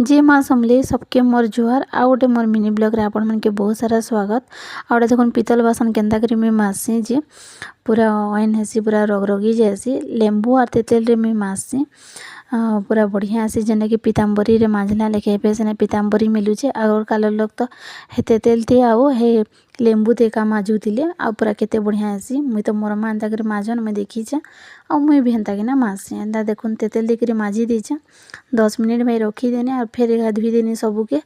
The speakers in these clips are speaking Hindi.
जे माँ समले सबके मोर जुहार आ गोटे मोर मिनी ब्लॉग रे आपण मन के बहुत सारा स्वागत। आ गोटे देखुन पीतल बासन केनता करी मुई माससी जे पूरा ऑइन हेसी पूरा रगरगी जाएसी लेंबू आर तेतेल रे मुई माससी पूरा बढ़िया आसी जेने कि पीताम्बरी रे मांझला लेखे पे सेने पीताम्बरी मिलुचे आगर कालर लोग तो हे तेतेल थे आओ हे लेंबू ते का माजुतिले आ पूरा केते बढ़िया आसी मुई तो मोर मां एंता करी माजन मुई देखीचे आ मुई भी हेंता किना माससी एंता देखुन तेतेल देकरी माजी देचे 10 मिनिट में रखी देने और फेर धुई देनी सबुके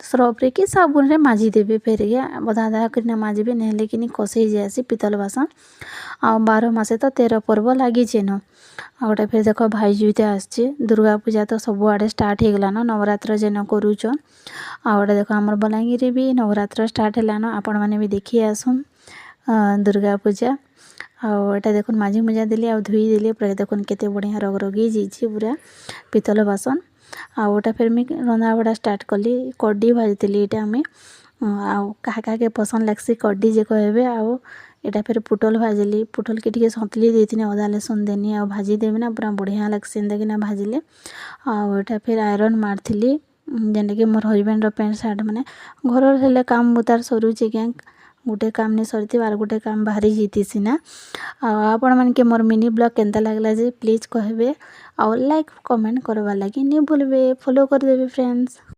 सर्फ रे कि साबुन रे माजी देबे फेर बधा बधा करना माजबे नहेले कि कषे जाएसी पीतल बासन आ 12 मासे तो 13 पर्व लगी न आ गोटे फिर देख भाई जुईते आसचे दुर्गा पूजा तो सब आड़े स्टार्ट हो गलान नवरात्र जेन करूचन आ गोटे देख आमर बलांगीर भी नवरात्र स्टार्ट हैलान आपण मैंने भी देखी आसुन दुर्गा पूजा आटा देखुन माझी मुजा देली आ धुई देली पूरा देखुन केते बढ़िया रगरगी जाइए पूरा पीतल बासन आटा फिर मुझे रंधा बड़ा स्टार्ट कली कड्डी भाजती यहाँ मुई क्या के पसंद लगसी कड्डी जे कहबे आटा फिर पुटल भाजली पुटल के टे सतली देती अदा लसुन देनी आ भाजी देवी ना पूरा बढ़िया लगसी एंता भाजिले आटा फिर आयरन मारती जेने कि मोर हजबैंड पैंट सार्ट मैंने घर हेले काम बुतार सरुचे क्या गोटे काम नहीं सरी आर गोटे काम बाहरी जीती सीना आपण मन के मोर मिनी ब्लॉग केनता लागला जे प्लीज कहबे और लाइक कमेंट करवा लगी नहीं भूलबे फॉलो कर देबे फ्रेंड्स।